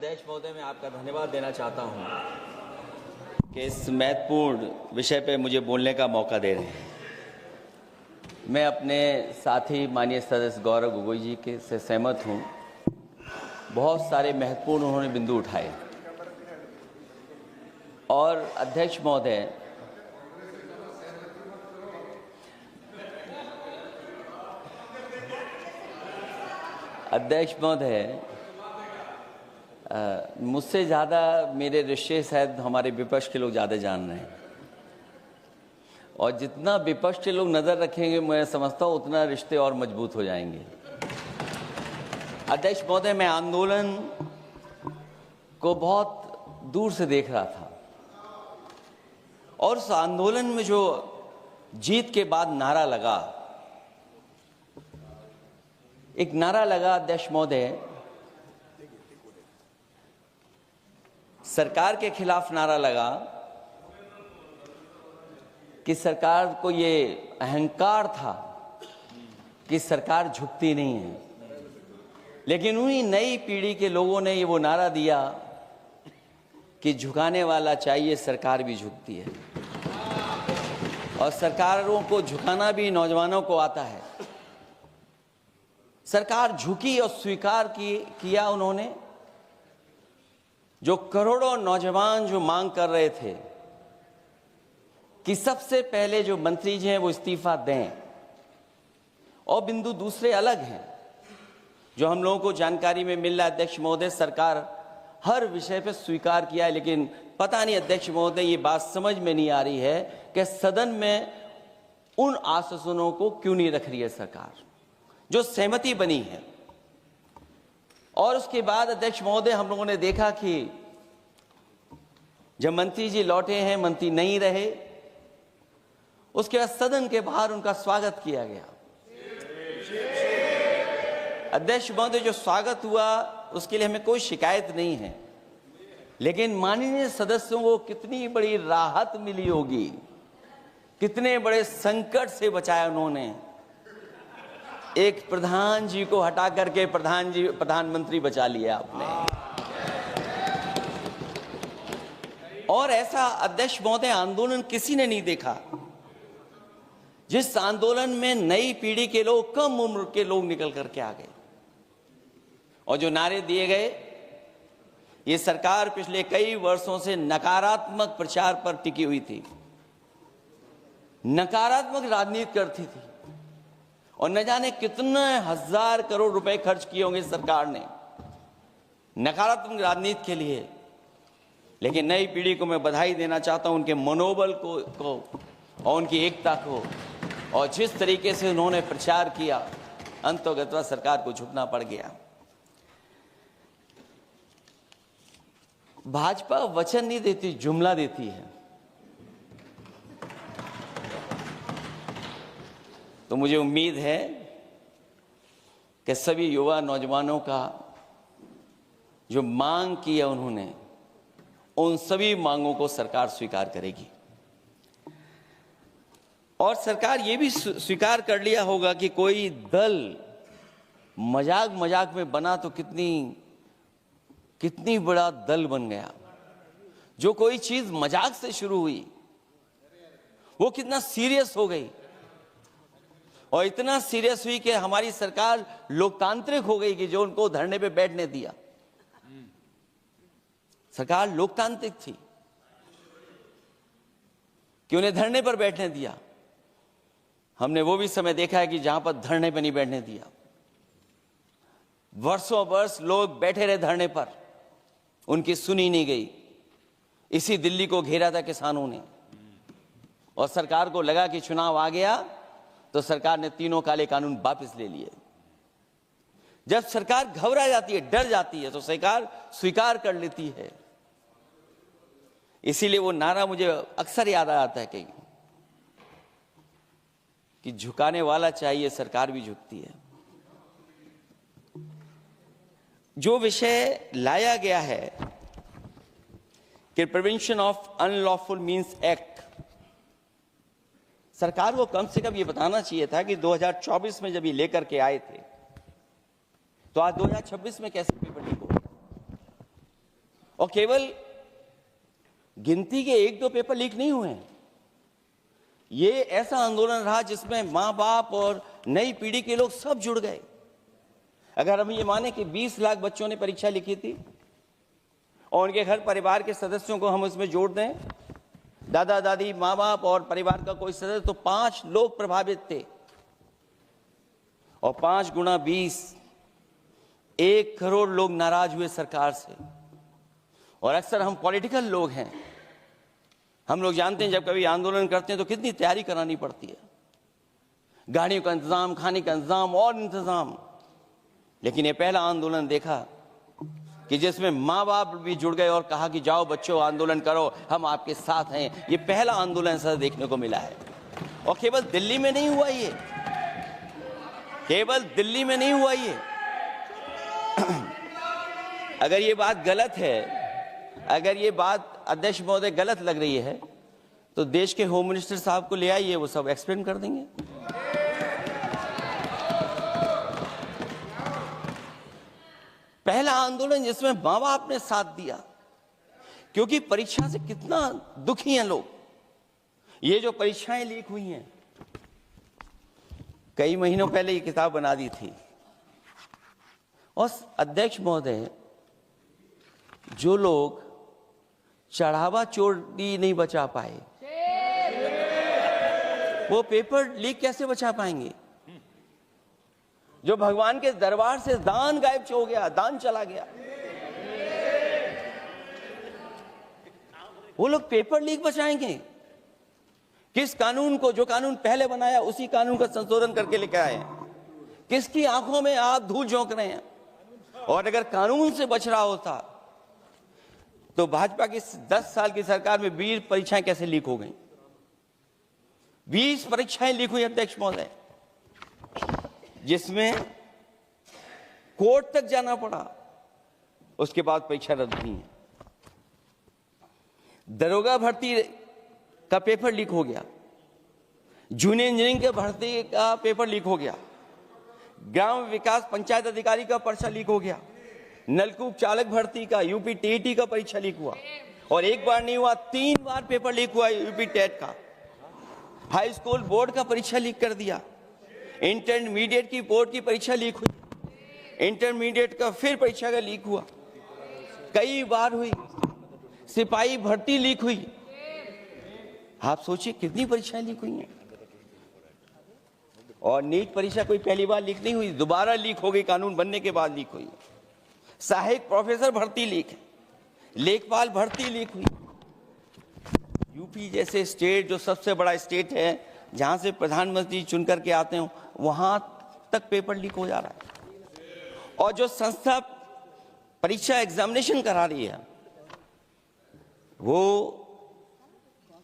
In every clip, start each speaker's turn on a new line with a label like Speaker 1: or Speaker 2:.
Speaker 1: अध्यक्ष महोदय, मैं आपका धन्यवाद देना चाहता हूं कि इस महत्वपूर्ण विषय पे मुझे बोलने का मौका दे रहे हैं। मैं अपने साथी माननीय सदस्य गौरव गोगोई जी के से सहमत हूं। बहुत सारे महत्वपूर्ण उन्होंने बिंदु उठाए और अध्यक्ष महोदय, मुझसे ज़्यादा मेरे रिश्ते शायद हमारे विपक्ष के लोग ज़्यादा जान रहे हैं और जितना विपक्ष के लोग नज़र रखेंगे मैं समझता हूँ उतना रिश्ते और मजबूत हो जाएंगे। अध्यक्ष महोदय, मैं आंदोलन को बहुत दूर से देख रहा था और उस आंदोलन में जो जीत के बाद नारा लगा, एक नारा लगा अध्यक्ष महोदय, सरकार के खिलाफ नारा लगा कि सरकार को ये अहंकार था कि सरकार झुकती नहीं है, लेकिन उन्हीं नई पीढ़ी के लोगों ने ये वो नारा दिया कि झुकाने वाला चाहिए, सरकार भी झुकती है और सरकारों को झुकाना भी नौजवानों को आता है। सरकार झुकी और स्वीकार किया उन्होंने। जो करोड़ों नौजवान जो मांग कर रहे थे कि सबसे पहले जो मंत्री जी हैं वो इस्तीफा दें, और बिंदु दूसरे अलग हैं जो हम लोगों को जानकारी में मिल रहा है। अध्यक्ष महोदय, सरकार हर विषय पे स्वीकार किया है, लेकिन पता नहीं अध्यक्ष महोदय ये बात समझ में नहीं आ रही है कि सदन में उन आश्वासनों को क्यों नहीं रख रही है सरकार, जो सहमति बनी है। और उसके बाद अध्यक्ष महोदय, हम लोगों ने देखा कि जब मंत्री जी लौटे हैं, मंत्री नहीं रहे, उसके बाद सदन के बाहर उनका स्वागत किया गया। अध्यक्ष महोदय, जो स्वागत हुआ उसके लिए हमें कोई शिकायत नहीं है, लेकिन माननीय सदस्यों को कितनी बड़ी राहत मिली होगी, कितने बड़े संकट से बचाया उन्होंने। एक प्रधान जी को हटा करके प्रधानमंत्री बचा लिया आपने। और ऐसा अध्यक्ष महोदय आंदोलन किसी ने नहीं देखा, जिस आंदोलन में नई पीढ़ी के लोग, कम उम्र के लोग निकल करके आ गए और जो नारे दिए गए। ये सरकार पिछले कई वर्षों से नकारात्मक प्रचार पर टिकी हुई थी, नकारात्मक राजनीति करती थी और न जाने कितने हजार करोड़ रुपए खर्च किए होंगे सरकार ने नकारात्मक राजनीति के लिए। लेकिन नई पीढ़ी को मैं बधाई देना चाहता हूं, उनके मनोबल को और उनकी एकता को, और जिस तरीके से उन्होंने प्रचार किया, अंततः सरकार को झुकना पड़ गया। भाजपा वचन नहीं देती, जुमला देती है। तो मुझे उम्मीद है कि सभी युवा नौजवानों का जो मांग की है उन्होंने, उन सभी मांगों को सरकार स्वीकार करेगी। और सरकार ये भी स्वीकार कर लिया होगा कि कोई दल मजाक में बना तो कितनी बड़ा दल बन गया। जो कोई चीज मजाक से शुरू हुई वो कितना सीरियस हो गई, और इतना सीरियस हुई कि हमारी सरकार लोकतांत्रिक हो गई कि जो उनको धरने पे बैठने दिया। सरकार लोकतांत्रिक थी कि उन्हें धरने पर बैठने दिया। हमने वो भी समय देखा है कि जहां पर धरने पर नहीं बैठने दिया, वर्षों वर्ष लोग बैठे रहे धरने पर, उनकी सुनी नहीं गई। इसी दिल्ली को घेरा था किसानों ने, और सरकार को लगा कि चुनाव आ गया तो सरकार ने तीनों काले कानून वापस ले लिए। जब सरकार घबरा जाती है, डर जाती है, तो सरकार स्वीकार कर लेती है। इसीलिए वो नारा मुझे अक्सर याद आ जाता है कि झुकाने वाला चाहिए, सरकार भी झुकती है। जो विषय लाया गया है कि prevention of unlawful means act, सरकार को कम से कम ये बताना चाहिए था कि 2024 में जब ये लेकर के आए थे तो आज 2026 में कैसे पेपर लीक हो। और केवल गिनती के 1-2 पेपर लीक नहीं हुए हैं। ये ऐसा आंदोलन रहा जिसमें माँ बाप और नई पीढ़ी के लोग सब जुड़ गए। अगर हम ये माने कि 20 लाख बच्चों ने परीक्षा लिखी थी और उनके घर परिवार के सदस्यों को हम उसमें जोड़ दें, दादा दादी, माँ बाप और परिवार का कोई सदस्य, तो 5 लोग प्रभावित थे। और 5 गुणा 20, 1 करोड़ लोग नाराज हुए सरकार से। और अक्सर हम पॉलिटिकल लोग हैं, हम लोग जानते हैं जब कभी आंदोलन करते हैं तो कितनी तैयारी करानी पड़ती है, गाड़ियों का इंतजाम, खाने का इंतजाम और इंतजाम। लेकिन ये पहला आंदोलन देखा कि जिसमें माँ बाप भी जुड़ गए और कहा कि जाओ बच्चों आंदोलन करो, हम आपके साथ हैं। ये पहला आंदोलन ऐसा देखने को मिला है। और केवल दिल्ली में नहीं हुआ ये, केवल दिल्ली में नहीं हुआ ये। अगर ये बात गलत है, अगर ये बात अध्यक्ष महोदय गलत लग रही है, तो देश के होम मिनिस्टर साहब को ले आइए, वो सब एक्सप्लेन कर देंगे। पहला आंदोलन जिसमें माँ बाप ने साथ दिया, क्योंकि परीक्षा से कितना दुखी हैं लोग। ये जो परीक्षाएं लीक हुई हैं, कई महीनों पहले ये किताब बना दी थी। और अध्यक्ष महोदय, जो लोग चढ़ावा चोरी नहीं बचा पाए, वो पेपर लीक कैसे बचा पाएंगे? जो भगवान के दरबार से दान गायब हो गया, दान चला गया, वो लोग पेपर लीक बचाएंगे? किस कानून को, जो कानून पहले बनाया उसी कानून का संशोधन करके लेकर आए हैं? किसकी आंखों में आप धूल झोंक रहे हैं? और अगर कानून से बच रहा होता तो भाजपा की 10 साल की सरकार में 20 परीक्षाएं कैसे लीक हो गई? 20 परीक्षाएं लीक हुई अध्यक्ष महोदय, जिसमें कोर्ट तक जाना पड़ा, उसके बाद परीक्षा रद्द हुई है। दरोगा भर्ती का पेपर लीक हो गया, जूनियर इंजीनियरिंग के भर्ती का पेपर लीक हो गया, ग्राम विकास पंचायत अधिकारी का पर्चा लीक हो गया, नलकूप चालक भर्ती का, यूपी टीईटी का परीक्षा लीक हुआ। और एक बार नहीं हुआ, 3 बार पेपर लीक हुआ यूपी टेट का। हाई स्कूल बोर्ड का परीक्षा लीक कर दिया, इंटरमीडिएट की बोर्ड की परीक्षा लीक हुई, इंटरमीडिएट का फिर परीक्षा का लीक हुआ, कई बार हुई। सिपाही भर्ती लीक हुई। आप सोचिए कितनी परीक्षाएं लीक हुई हैं। और नीट परीक्षा कोई पहली बार लीक नहीं हुई, दोबारा लीक हो गई, कानून बनने के बाद लीक हुई। सहायक प्रोफेसर भर्ती लीक है, लेखपाल भर्ती लीक हुई। यूपी जैसे स्टेट, जो सबसे बड़ा स्टेट है, जहां से प्रधानमंत्री चुन करके आते हो, वहां तक पेपर लीक हो जा रहा है। और जो संस्था परीक्षा एग्जामिनेशन करा रही है, वो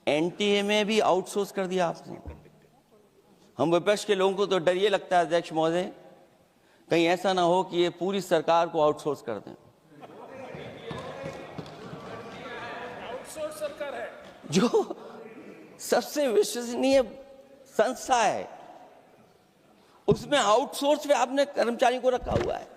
Speaker 1: एनटीए में भी आउटसोर्स कर दिया आपने। हम विपक्ष के लोगों को तो डर ये लगता है अध्यक्ष महोदय, कहीं ऐसा ना हो कि ये पूरी सरकार को आउटसोर्स कर दें।
Speaker 2: आउटसोर्स सरकार है,
Speaker 1: जो सबसे विश्वसनीय संस्था है, उसमें आउटसोर्स पे आपने कर्मचारियों को रखा हुआ है।